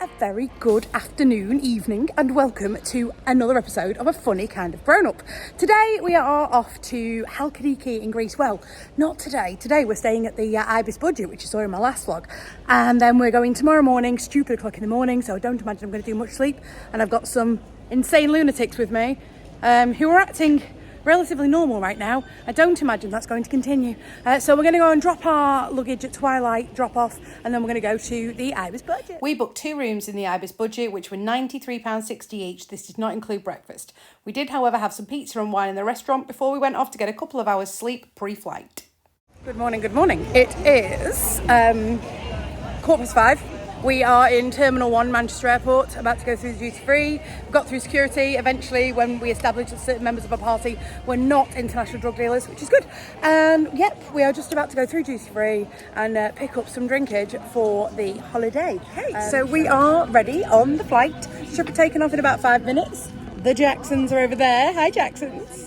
A very good afternoon, evening, and welcome to another episode of A Funny Kind of Grown Up. Today we are off to Halkidiki in Greece. Well, not today. Today we're staying at the Ibis Budget, which you saw in my last vlog. And then we're going tomorrow morning, stupid o'clock in the morning, so I don't imagine I'm going to do much sleep. And I've got some insane lunatics with me who are acting relatively normal right now. I don't imagine that's going to continue. So we're going to go and drop our luggage at Twilight, drop off, and then we're going to go to the Ibis Budget. We booked 2 rooms in the Ibis Budget, which were £93.60 each. This did not include breakfast. We did, however, have some pizza and wine in the restaurant before we went off to get a couple of hours sleep pre-flight. Good morning, good morning. It is 5:15. We are in Terminal 1, Manchester Airport, about to go through the duty free. We got through security eventually when we established that certain members of our party were not international drug dealers, which is good. And yep, we are just about to go through duty free and pick up some drinkage for the holiday. Okay, so we are ready on the flight. Should be taking off in about 5 minutes. The Jacksons are over there. Hi, Jacksons.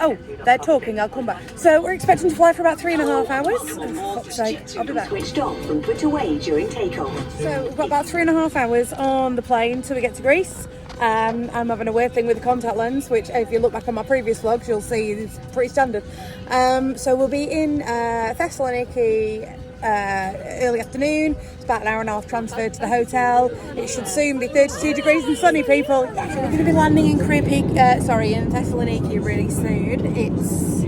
Oh, they're talking. I'll come back. So we're expecting to fly for about 3.5 hours. For fuck's sake, I'll be back. Switched off and put away during takeoff. So we've got about 3.5 hours on the plane till we get to Greece. I'm having a weird thing with the contact lens, which if you look back on my previous vlogs, you'll see it's pretty standard. So we'll be in Thessaloniki early afternoon. It's about an hour and a half transfer to the hotel. It should soon be 32 degrees and sunny, people. So we're going to be landing in in Thessaloniki really soon. It's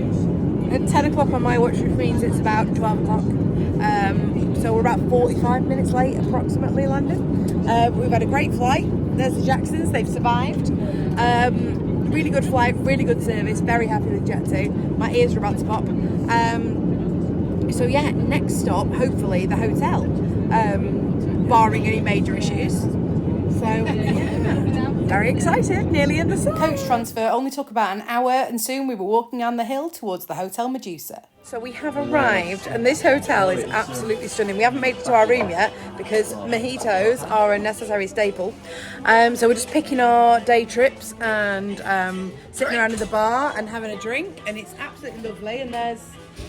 at 10 o'clock on my watch, which means it's about 12 o'clock. So we're about 45 minutes late approximately landing. We've had a great flight. There's the Jacksons, they've survived. Really good flight, really good service, very happy with Jet2. My ears are about to pop. So yeah, next stop, hopefully the hotel, barring any major issues. So yeah, very excited, nearly in the sun. Coach transfer only took about an hour and soon we were walking down the hill towards the Hotel Medusa. So we have arrived and this hotel is absolutely stunning. We haven't made it to our room yet because mojitos are a necessary staple. So we're just picking our day trips and sitting around in the bar and having a drink, and it's absolutely lovely. And there's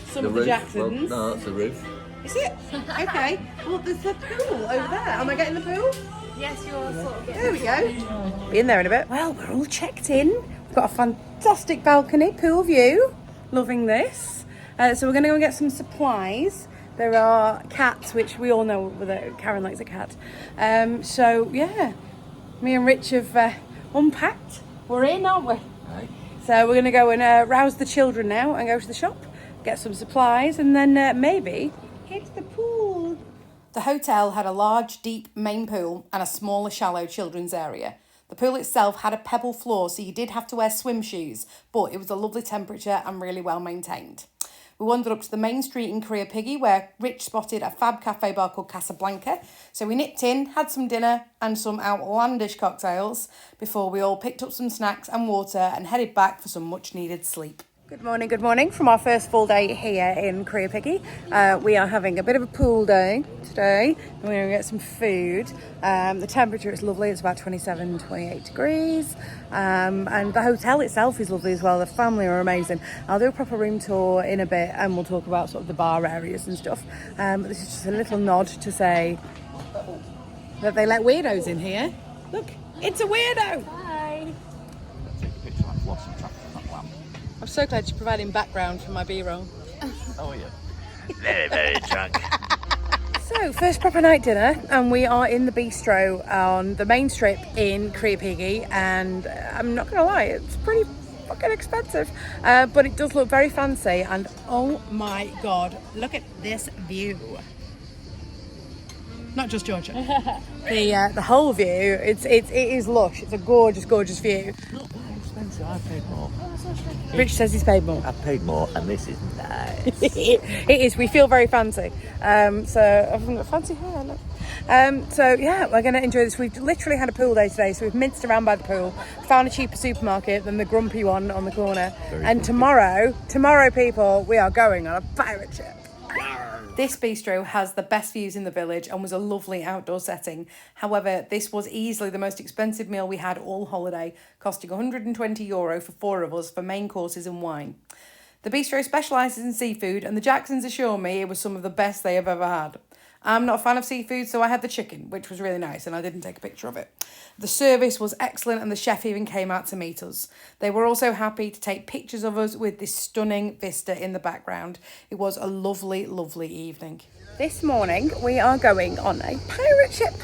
some of the Jacksons. Well, no, that's the roof. Is it? Okay. Well, there's the pool over there. Am I getting the pool? Yes, you're sort of getting. There we go. Be in there in a bit. Well, we're all checked in. We've got a fantastic balcony, pool view. Loving this. So we're going to go and get some supplies. There are cats, which we all know that Karen likes a cat. So yeah, me and Rich have unpacked. We're in, aren't we? Right. So we're going to go and rouse the children now and go to the shop, get some supplies, and then maybe hit the pool. The hotel had a large, deep main pool and a smaller, shallow children's area. The pool itself had a pebble floor, so you did have to wear swim shoes, but it was a lovely temperature and really well maintained. We wandered up to the main street in Kriopigi, where Rich spotted a fab cafe bar called Casablanca. So we nipped in, had some dinner and some outlandish cocktails before we all picked up some snacks and water and headed back for some much needed sleep. Good morning from our first full day here in Kriopigi. We are having a bit of a pool day today. We're going to get some food. The temperature is lovely, it's about 27, 28 degrees. And the hotel itself is lovely as well. The family are amazing. I'll do a proper room tour in a bit and we'll talk about sort of the bar areas and stuff. But this is just a little nod to say that they let weirdos in here. Look, it's a weirdo! Hi. Take a picture like lost and trapped on that lamp. I'm so glad you're providing background for my B-roll. Oh yeah. Very, very drunk. So, first proper night dinner, and we are in the bistro on the main strip in Kriopigi, and I'm not going to lie, it's pretty fucking expensive, but it does look very fancy, and oh my god, look at this view. Not just Georgia. The whole view, it is lush, it's a gorgeous, gorgeous view. Expensive. I paid more. Rich says he's paid more. I've paid more, and this is nice. It is. We feel very fancy. So I've got fancy hair. Look. So yeah, we're going to enjoy this. We've literally had a pool day today, so we've minced around by the pool, found a cheaper supermarket than the grumpy one on the corner. Very and grumpy. tomorrow, people, we are going on a pirate ship. This bistro has the best views in the village and was a lovely outdoor setting. However, this was easily the most expensive meal we had all holiday, costing €120 for 4 of us for main courses and wine. The bistro specialises in seafood, and the Jacksons assure me it was some of the best they have ever had. I'm not a fan of seafood, so I had the chicken, which was really nice, and I didn't take a picture of it. The service was excellent, and the chef even came out to meet us. They were also happy to take pictures of us with this stunning vista in the background. It was a lovely, lovely evening. This morning, we are going on a pirate ship.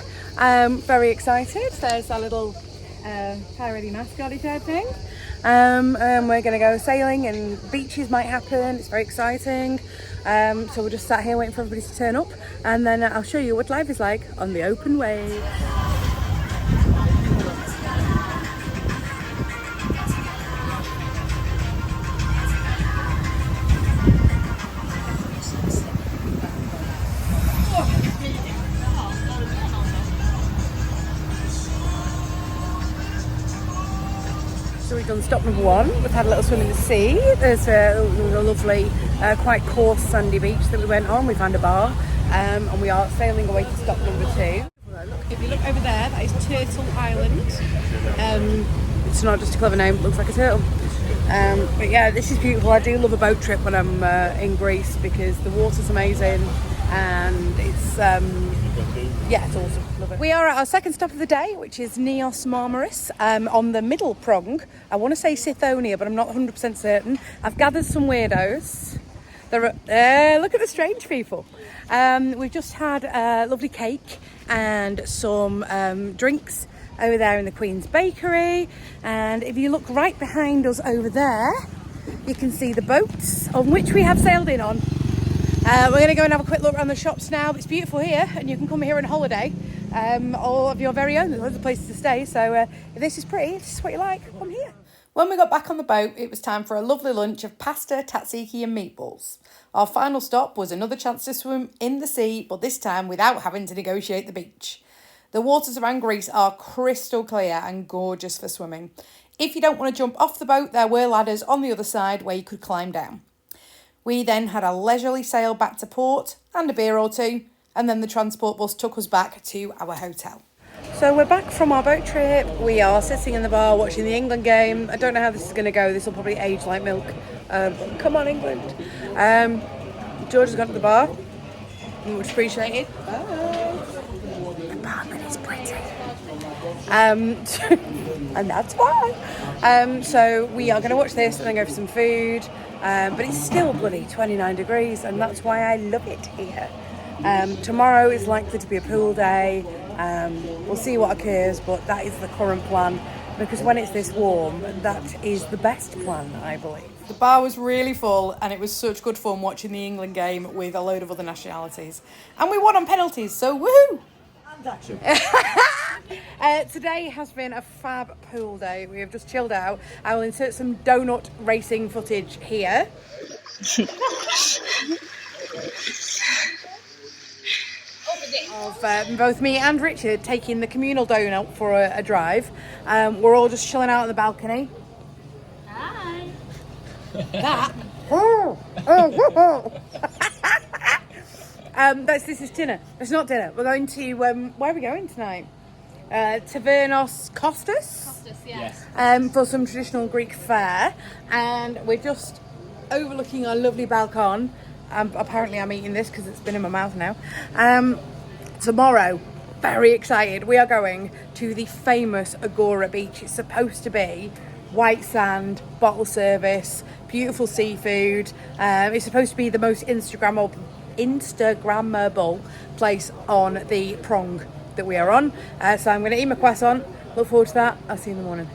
Very excited. There's our little piratey mascot type thing. And we're going to go sailing, and beaches might happen. It's very exciting. So we're just sat here waiting for everybody to turn up, and then I'll show you what life is like on the open wave. So we've done stop number 1. We've had a little swim in the sea. There's a lovely, quite coarse sandy beach that we went on. We found a bar, and we are sailing away to stop number 2. If you look over there, that is Turtle Island. It's not just a clever name, it looks like a turtle. But yeah, this is beautiful. I do love a boat trip when I'm in Greece because the water's amazing and it's it's awesome. Love it. We are at our second stop of the day, which is Neos Marmaris, on the middle prong. I want to say Sithonia, but I'm not 100% certain. I've gathered some weirdos. Look at the strange people. We've just had a lovely cake and some drinks over there in the Queen's Bakery. And if you look right behind us over there, you can see the boats on which we have sailed in on. We're going to go and have a quick look around the shops now. It's beautiful here, and you can come here on holiday, all of your very own. There's loads of places to stay, so if this is pretty, if this is what you like, come here. When we got back on the boat, it was time for a lovely lunch of pasta, tzatziki and meatballs. Our final stop was another chance to swim in the sea, but this time without having to negotiate the beach. The waters around Greece are crystal clear and gorgeous for swimming. If you don't want to jump off the boat, there were ladders on the other side where you could climb down. We then had a leisurely sail back to port and a beer or two, and then the transport bus took us back to our hotel. So we're back from our boat trip. We are sitting in the bar watching the England game. I don't know how this is going to go. This will probably age like milk. Come on, England. George has gone to the bar. Much appreciated. Bye. The barman is pretty. And that's why. So we are going to watch this and then go for some food. But it's still bloody 29 degrees, and that's why I love it here. Tomorrow is likely to be a pool day. We'll see what occurs, but that is the current plan, because when it's this warm, that is the best plan, I believe. The bar was really full, and it was such good fun watching the England game with a load of other nationalities. And we won on penalties, so woohoo! Today has been a fab pool day. We have just chilled out. I will insert some doughnut racing footage here. Of both me and Richard taking the communal doughnut for a drive. We're all just chilling out on the balcony. Hi. That. This is dinner. It's not dinner. We're going to where are we going tonight? Tavernos Kostas. Kostas, yes. For some traditional Greek fare, and we're just overlooking our lovely balcony. Apparently I'm eating this because it's been in my mouth now. Tomorrow, very excited, we are going to the famous Agora beach. It's supposed to be white sand, bottle service, beautiful seafood. It's supposed to be the most Instagrammable place on the prong that we are on. So I'm going to eat my croissant. Look forward to that. I'll see you in the morning.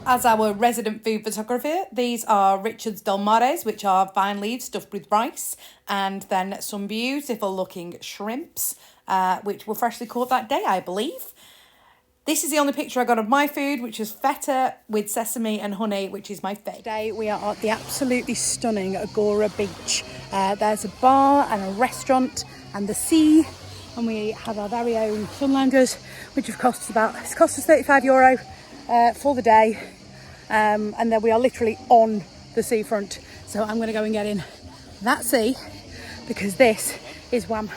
As our resident food photographer, these are Richard's dolmares, which are vine leaves stuffed with rice, and then some beautiful looking shrimps, which were freshly caught that day, I believe. This is the only picture I got of my food, which is feta with sesame and honey, which is my favourite. Today we are at the absolutely stunning Agora beach. There's a bar and a restaurant and the sea, and we have our very own sun loungers, which have cost us €35 for the day. And then we are literally on the seafront. So I'm going to go and get in that sea, because this is Wham.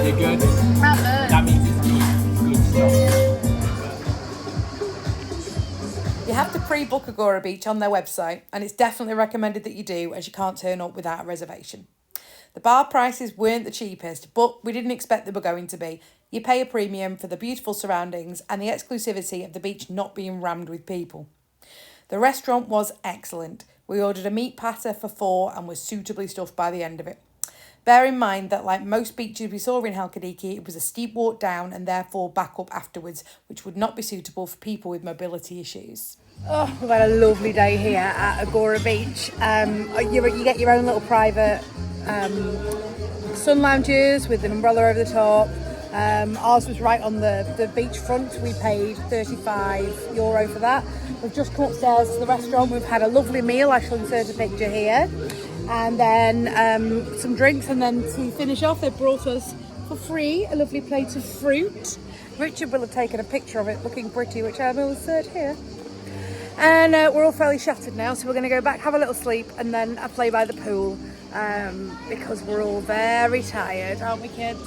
You're good. That means it's good stuff. You have to pre-book Agora Beach on their website, and it's definitely recommended that you do, as you can't turn up without a reservation. The bar prices weren't the cheapest, but we didn't expect they were going to be. You pay a premium for the beautiful surroundings and the exclusivity of the beach not being rammed with people. The restaurant was excellent. We ordered a meat platter for 4 and was suitably stuffed by the end of it. Bear in mind that, like most beaches we saw in Halkidiki, it was a steep walk down and therefore back up afterwards, which would not be suitable for people with mobility issues. Oh, we've had a lovely day here at Agora Beach. You get your own little private sun lounges with an umbrella over the top. Ours was right on the beach front. We paid €35 for that. We've just come upstairs to the restaurant. We've had a lovely meal. I shall insert a picture here. And then some drinks, and then to finish off, they brought us for free a lovely plate of fruit. Richard will have taken a picture of it looking pretty, which I will insert here. And we're all fairly shattered now, so we're going to go back, have a little sleep, and then play by the pool because we're all very tired, aren't we, kids?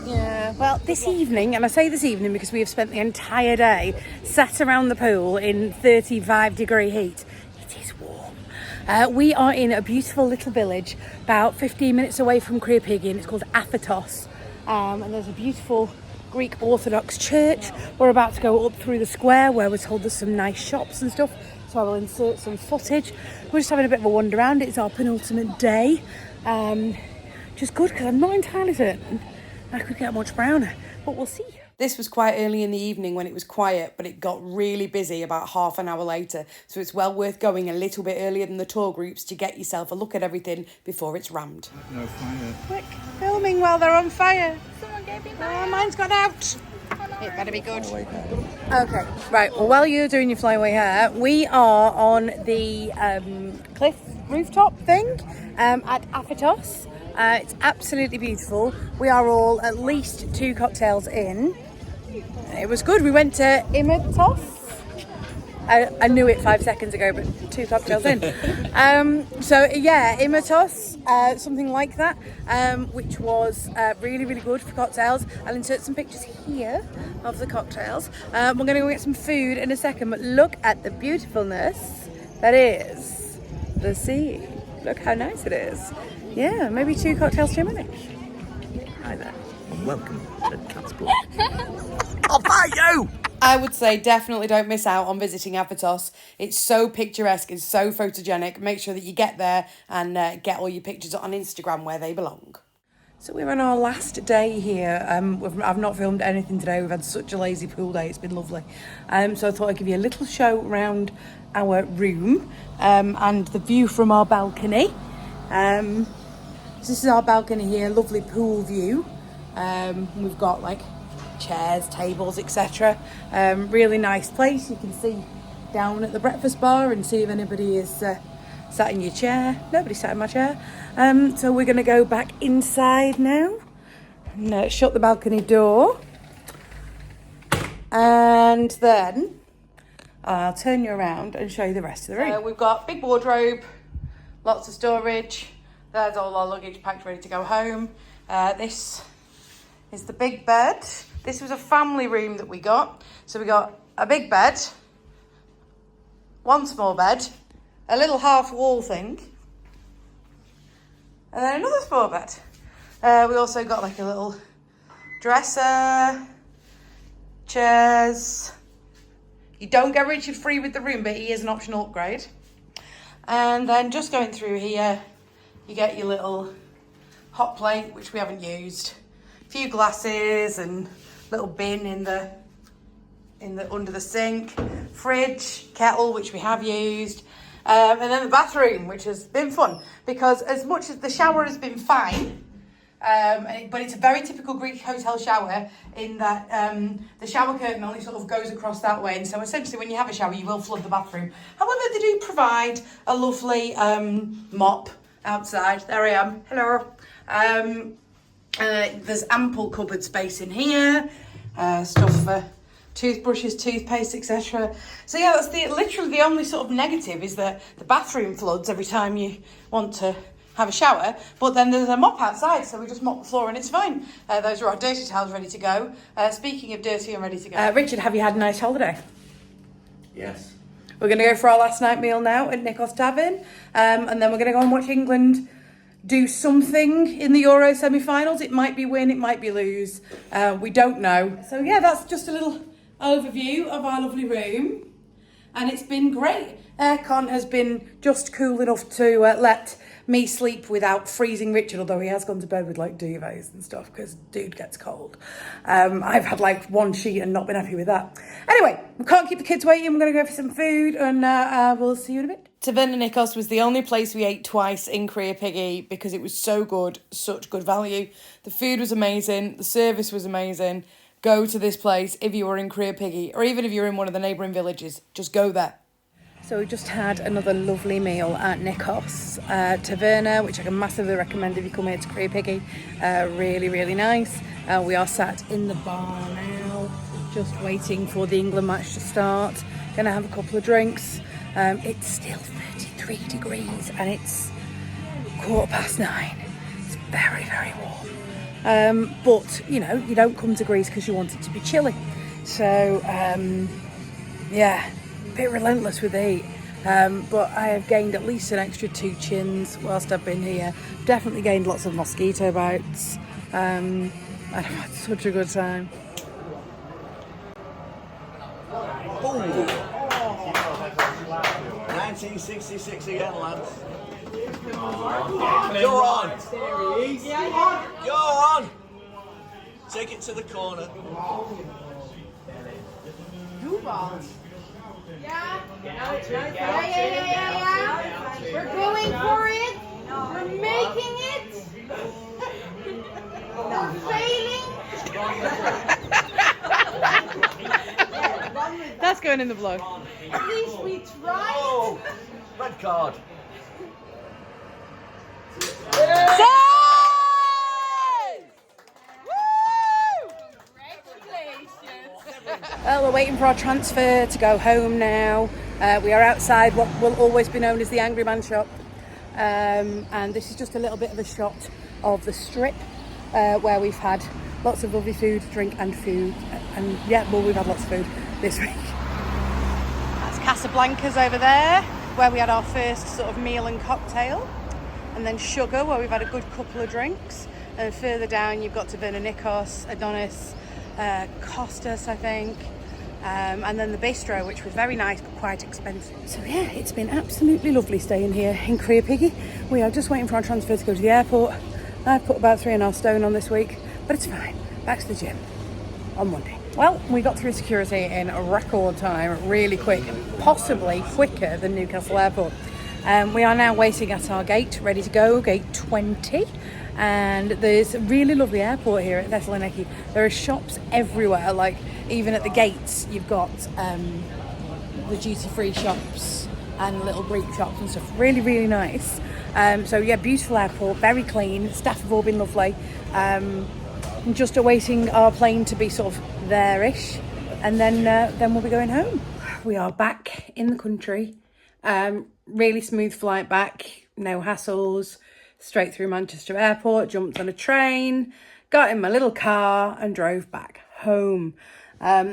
Yeah. Well, this evening, and I say this evening because we have spent the entire day sat around the pool in 35-degree heat. It is warm. We are in a beautiful little village about 15 minutes away from Kriopigi, and it's called Aphetos. And there's a beautiful Greek Orthodox church. We're about to go up through the square where we're told there's some nice shops and stuff. So I will insert some footage. We're just having a bit of a wander around. It's our penultimate day. Just good because I'm not entirely certain I could get much browner, but we'll see. This was quite early in the evening when it was quiet, but it got really busy about half an hour later. So it's well worth going a little bit earlier than the tour groups to get yourself a look at everything before it's rammed. No fire. Quick, filming while they're on fire. Someone gave me fire. Oh, mine's gone out. It better be good. Okay, right. Well, while you're doing your flyaway hair, we are on the cliff rooftop thing at Aphetos. It's absolutely beautiful. We are all at least 2 cocktails in. It was good. We went to Imatos. I knew it 5 seconds ago, but 2 cocktails in. So yeah, Imatos, something like that, which was really, really good for cocktails. I'll insert some pictures here of the cocktails. We're going to go get some food in a second, but look at the beautifulness that is the sea. Look how nice it is. Yeah, maybe 2 cocktails too many. Hi there, and welcome to Transport. I'll buy you! I would say definitely don't miss out on visiting Aphetos. It's so picturesque, it's so photogenic. Make sure that you get there and get all your pictures on Instagram where they belong. So we're on our last day here. I've not filmed anything today. We've had such a lazy pool day. It's been lovely. So I thought I'd give you a little show around our room and the view from our balcony. This is our balcony here, lovely pool view. We've got like chairs, tables, etc. Really nice place. You can see down at the breakfast bar and see if anybody is sat in your chair. Nobody sat in my chair. So we're going to go back inside now and shut the balcony door. And then I'll turn you around and show you the rest of the room. We've got big wardrobe, lots of storage. There's all our luggage packed ready to go home. This is the big bed. This was a family room that we got. So we got a big bed, 1 small bed, a little half wall thing, and then another small bed. We also got like a little dresser, chairs. You don't get Richard free with the room, but he is an optional upgrade. And then just going through here, you get your little hot plate, which we haven't used, a few glasses and little bin in the under the sink, fridge, kettle, which we have used, and then the bathroom, which has been fun because as much as the shower has been fine, But it's a very typical Greek hotel shower in that the shower curtain only sort of goes across that way. And so essentially when you have a shower, you will flood the bathroom. However, they do provide a lovely mop outside. There I am. Hello. There's ample cupboard space in here. Stuff for toothbrushes, toothpaste, etc. So yeah, that's literally the only sort of negative is that the bathroom floods every time you want to have a shower, but then there's a mop outside, so we just mop the floor and it's fine. Those are our dirty towels ready to go. Speaking of dirty and ready to go, Richard, have you had a nice holiday? Yes. We're going to go for our last night meal now at Nikos Tavern, and then we're going to go and watch England do something in the Euro semi-finals. It might be win, it might be lose. We don't know. So yeah, that's just a little overview of our lovely room, and it's been great. Aircon has been just cool enough to let me sleep without freezing Richard, although he has gone to bed with like duvets and stuff because dude gets cold. I've had like one sheet and not been happy with that. Anyway, we can't keep the kids waiting. We're going to go for some food and we'll see you in a bit. Taverna Nikos was the only place we ate twice in Kriopigi because it was so good, such good value. The food was amazing, the service was amazing. Go to this place if you are in Kriopigi, or even if you're in one of the neighbouring villages, just go there. So we just had another lovely meal at Nikos Taverna, which I can massively recommend if you come here to Kriopigi. Really, really nice. We are sat in the bar now, just waiting for the England match to start. Gonna have a couple of drinks. It's still 33 degrees and it's 9:15. It's very, very warm. But, you know, you don't come to Greece because you want it to be chilly. So, yeah. A bit relentless with the heat, but I have gained at least an extra 2 chins whilst I've been here. Definitely gained lots of mosquito bites, and I've had such a good time. 1966 again, lads. You're on. You're on. Take it to the corner. Yeah. We're going for it. We're making it. We're failing. That's going in the vlog. At least we tried. Oh, red card. Well, we're waiting for our transfer to go home now. We are outside what will always be known as the Angry Man shop. And this is just a little bit of a shot of the strip where we've had lots of lovely food, drink and food. And yeah, well, we've had lots of food this week. That's Casablanca's over there, where we had our first sort of meal and cocktail. And then Sugar, where we've had a good couple of drinks. And further down, you've got Taverna Nikos, Adonis, Costas, I think, and then the bistro, which was very nice but quite expensive. So yeah, it's been absolutely lovely staying here in Kriopigi. We are just waiting for our transfer to go to the airport. I've put about 3.5 stone on this week, but it's fine. Back to the gym on Monday. Well, we got through security in a record time, really quick, possibly quicker than Newcastle Airport. We are now waiting at our gate, ready to go, gate 20. And there's a really lovely airport here at Thessaloniki. There are shops everywhere, like even at the gates you've got the duty-free shops and little Greek shops and stuff. Really, really nice. So yeah, beautiful airport, very clean. Staff have all been lovely. I'm just awaiting our plane to be sort of there-ish, and then we'll be going home. We are back in the country. Really smooth flight back, no hassles. Straight through Manchester Airport, jumped on a train, got in my little car and drove back home.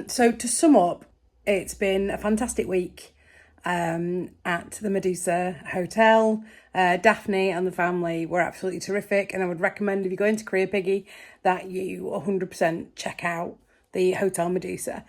So to sum up, it's been a fantastic week at the Medusa Hotel. Daphne and the family were absolutely terrific, and I would recommend if you go into Kriopigi that you 100% check out the Hotel Medusa.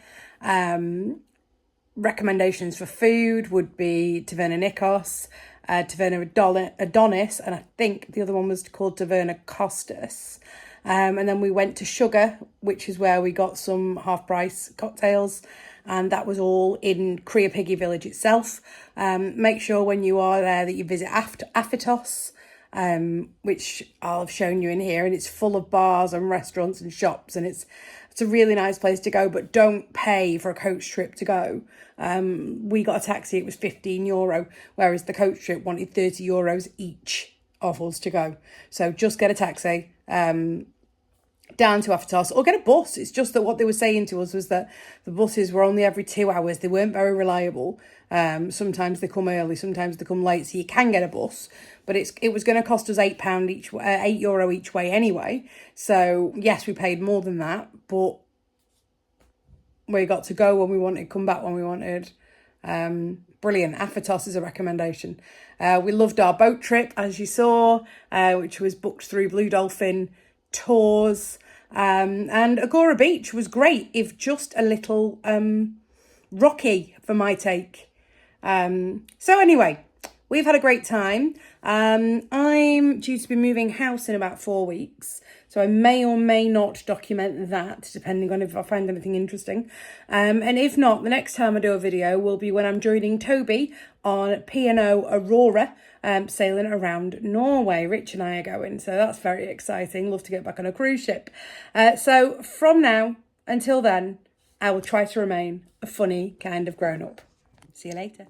Recommendations for food would be Taverna Nikos, Taverna Adonis, and I think the other one was called Taverna Costas. And then we went to Sugar, which is where we got some half-price cocktails, and that was all in Kriopigi village itself. Make sure when you are there that you visit Aphetos, which I'll have shown you in here, and it's full of bars and restaurants and shops, and it's a really nice place to go, but don't pay for a coach trip to go. We got a taxi, it was €15, whereas the coach trip wanted €30 each of us to go. So just get a taxi down to Aphetos, or get a bus. It's just that what they were saying to us was that the buses were only every 2 hours. They weren't very reliable. Sometimes they come early, sometimes they come late, so you can get a bus, but it was going to cost us £8 each, €8 each way anyway. So yes, we paid more than that, but we got to go when we wanted, come back when we wanted. Brilliant. Aphetos is a recommendation. We loved our boat trip, as you saw, which was booked through Blue Dolphin Tours. And Agora Beach was great, if just a little rocky for my take. So anyway, we've had a great time. I'm due to be moving house in about 4 weeks, so I may or may not document that, depending on if I find anything interesting. And if not, the next time I do a video will be when I'm joining Toby on P&O Aurora, sailing around Norway. Rich and I are going, so that's very exciting. Love to get back on a cruise ship. So from now until then, I will try to remain a funny kind of grown-up. See you later.